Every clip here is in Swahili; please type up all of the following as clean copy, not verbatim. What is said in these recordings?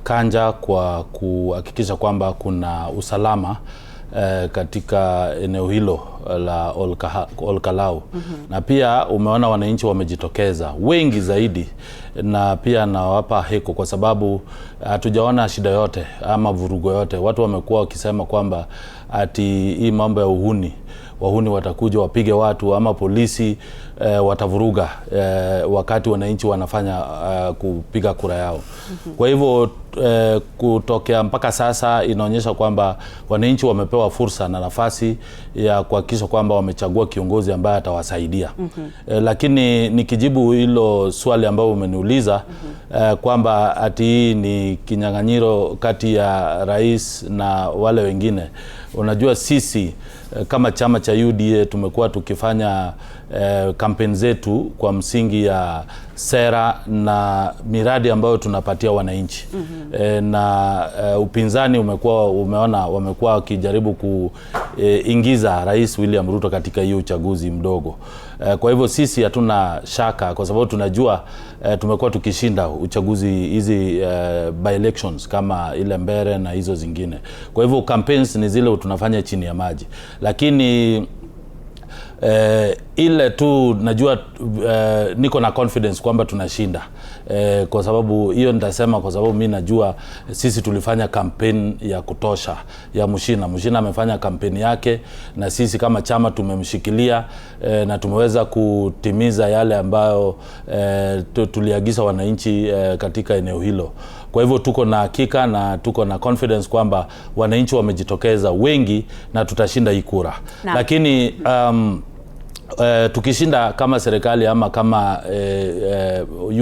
Kanja kwa kuhakikisha kwamba kuna usalama katika eneo hilo la Olkalau. Na pia umeona wananchi wamejitokeza wengi zaidi, na pia nawapa heko kwa sababu hatujaona shida yote ama vurugo yote. Watu wamekuwa wakisema kwamba ati hii mambo ya wahuni watakuja wapige watu ama polisi watavuruga wakati wananchi wanafanya kupiga kura yao. Kwa hivyo kutokea mpaka sasa inaonyesha kwamba wananchi wamepewa fursa na nafasi ya kuhakikisha kwamba wamechagua kiongozi ambaye atawasaidia. Lakini nikijibu hilo swali ambao umeniuliza kwamba ati hii ni kinyang'anyiro kati ya rais na wale wengine, unajua sisi kama chama cha UDA tumekuwa tukifanya kampeni zetu kwa msingi ya sera na miradi ambayo tunapatia wananchi. Na upinzani umeona wamekuwa wakijaribu kuingiza Rais William Ruto katika hiyo uchaguzi mdogo. Kwa hivyo sisi hatuna shaka kwa sababu tunajua tumekuwa tukishinda uchaguzi hizi by elections kama ile Mbere na hizo zingine. Kwa hivyo campaigns ni zile tunafanya chini ya maji. Lakini ile tu najua niko na confidence kwamba tunashinda. Kwa sababu hiyo nitasema kwa sababu mimi najua sisi tulifanya campaign ya kutosha ya Mushina. Mushina amefanya campaign yake na sisi kama chama tumemshikilia na tumeweza kutimiza yale ambayo tuliagiza wananchi katika eneo hilo. Kwa hivyo tuko na hakika na tuko na confidence kwamba wananchi wamejitokeza wengi na tutashinda hii kura. Lakini tukishinda kama serikali ama kama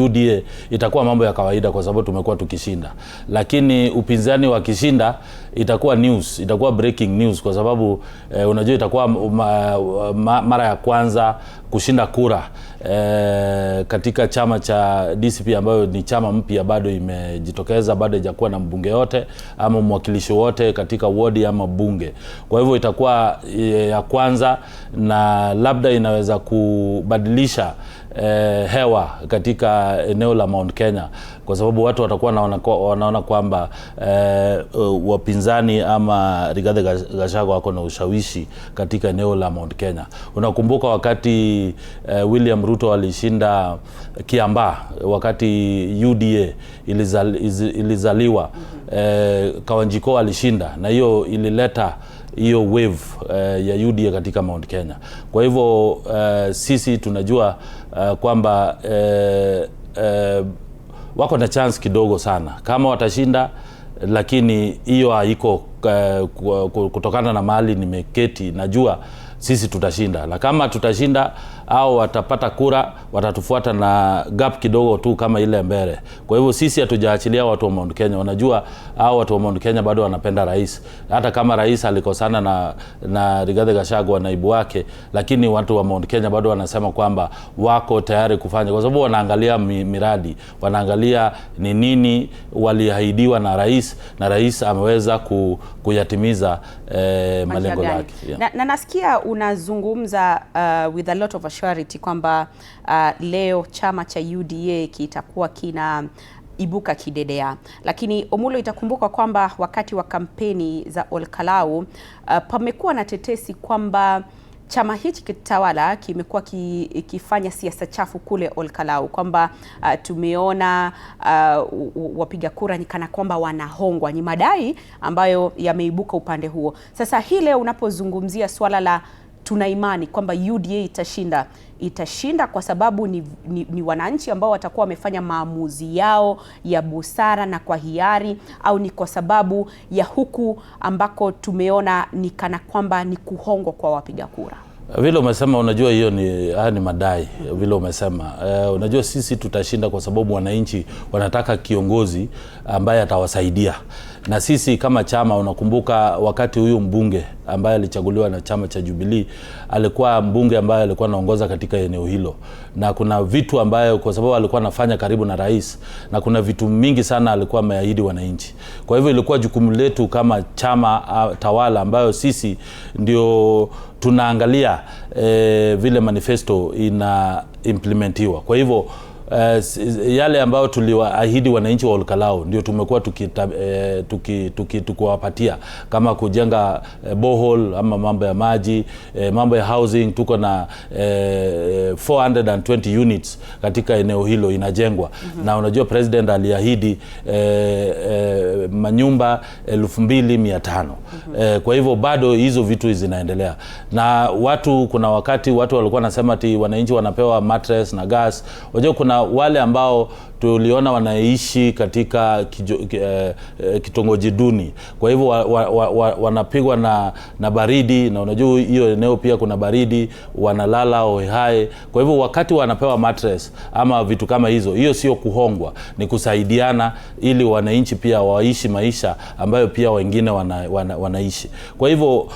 UDA itakuwa mambo ya kawaida kwa sababu tumekuwa tukishinda. Lakini upinzani wakishinda itakuwa news, itakuwa breaking news kwa sababu unajua itakuwa mara ya kwanza kushinda kura katika chama cha DCP ambayo ni chama mpya, bado imejitokeza, bado haijakuwa na mbunge yote ama mwakilishi wote katika ward ama bunge. Kwa hivyo itakuwa ya kwanza na labda inaweza kubadilisha hewa katika eneo la Mount Kenya kwa sababu watu watakuwa wanaona kwamba wapinzani ama Rigathi Gachagua wako na ushawishi katika eneo la Mount Kenya. Unakumbuka wakati William Ruto alishinda Kiambaa, wakati UDA ilizaliwa, Kawanjiko alishinda na hiyo ilileta hiyo wave ya UDA katika Mount Kenya. Kwa hivyo sisi tunajua kwamba wako na chance kidogo sana kama watashinda, lakini hiyo haiko kutokana na mahali nimeketi. Najua sisi tutashinda, na kama tutashinda au watapata kura watatufuata na gap kidogo tu kama ile Mbere. Kwa hivyo sisi hatujaachilia watu wa Mount Kenya. Unajua watu wa Mount Kenya bado wanapenda rais, hata kama rais alikosana na Rigathi Gachagua naibu wake, lakini watu wa Mount Kenya bado wanasema kwamba wako tayari kufanya, kwa sababu wanaangalia miradi, wanaangalia ni nini waliahidiwa na rais ameweza kuyatimiza malengo yake. Na nasikia unazungumza with a lot of assurity kwamba leo chama cha UDA kitakuwa kina ibuka kidedea, lakini Omulo, itakumbuka kwamba wakati wa kampeni za Olkalau pamekuwa na tetesi kwamba chama hichi kitawala kimekuwa kifanya siasa chafu kule Olkalau, kwamba tumeona wapiga kura ni kana kwamba wanahongwa. Ni madai ambayo yameibuka upande huo. Sasa hii leo unapozungumzia swala la tuna imani kwamba UDA itashinda kwa sababu ni wananchi ambao watakuwa wamefanya maamuzi yao ya busara na kwa hiari, au ni kwa sababu ya huku ambako tumeona ni kana kwamba ni kuhongwa kwa wapiga kura? Vile umesema, unajua hiyo ni madai. Vile umesema, unajua sisi tutashinda kwa sababu wananchi wanataka kiongozi ambaye atawasaidia. Na sisi kama chama, unakumbuka wakati huyu mbunge ambaye alichaguliwa na chama cha Jubilee alikuwa mbunge ambaye alikuwa anaongoza katika eneo hilo, na kuna vitu ambayo kwa sababu alikuwa anafanya karibu na rais, na kuna vitu mingi sana alikuwa ameahidi wananchi. Kwa hivyo ilikuwa jukumu letu kama chama tawala ambayo sisi ndio tunaangalia vile manifesto ina implementiwa. Kwa hivyo yale ambayo tuliwaahidi wananchi wa Olkalau ndio tumekuwa tukiwapatia, kama kujenga borehole ama mambo ya maji, mambo ya housing. Tuko na 420 units katika eneo hilo inajengwa. Na unajua president aliahidi manyumba 2500. Kwa hivyo bado hizo vitu zinaendelea. Na kuna wakati watu walikuwa wanasema ati wananchi wanapewa mattress na gas. Unajua kuna wale ambao tuliona wanaishi katika kitongoji duni. Kwa hivyo wanapigwa na baridi, na unajua hiyo eneo pia kuna baridi, wanalala hoihai. Kwa hivyo wakati wanapewa mattress ama vitu kama hiyo sio kuhongwa, ni kusaidiana ili wananchi pia waishi maisha ambayo pia wengine wanaishi. Kwa hivyo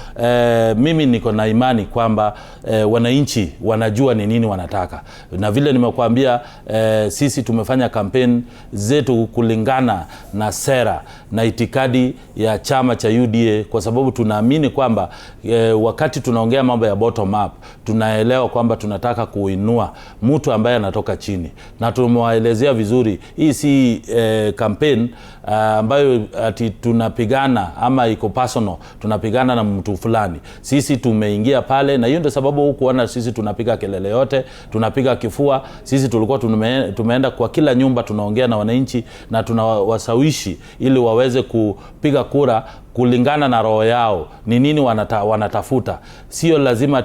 mimi niko na imani kwamba wananchi wanajua ni nini wanataka. Na vile nimekuambia, sisi tumefanya campaign zetu kulingana na sera na itikadi ya chama cha UDA, kwa sababu tunaamini kwamba wakati tunaongea mambo ya bottom up, tunaelewa kwamba tunataka kuinua mtu ambaye anatoka chini, na tumewaelezea vizuri hii si campaign ambayo ati tunapigana ama iko personal, tunapigana na mtu fulani. Sisi tumeingia pale, na hiyo ndio sababu hukuona sisi tunapiga kelele yote, tunapiga kifua. Sisi tulikuwa tumeenda kwa kila nyumba, tunaongea na wananchi na tunawasawishi ili waweze kupiga kura kulingana na roho yao, ni nini wanatafuta. Sio lazima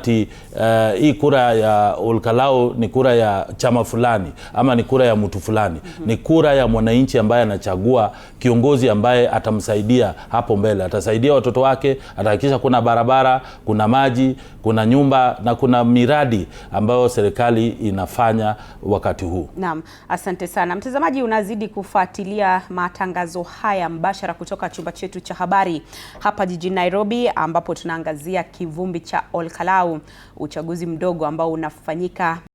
hii kura ya Olkalau ni kura ya chama fulani ama ni kura ya mtu fulani. Ni kura ya mwananchi ambaye anachagua kiongozi ambaye atamsaidia hapo mbele, atasaidia watoto wake, atahakikisha kuna barabara, kuna maji, kuna nyumba na kuna miradi ambayo serikali inafanya wakati huu. Naam, asante sana. Mtazamaji, unazidi kufuatilia matangazo haya mbashara kutoka chumba chetu cha habari hapa jijini Nairobi, ambapo tunaangazia kivumbi cha Olkalau, uchaguzi mdogo ambao unafanyika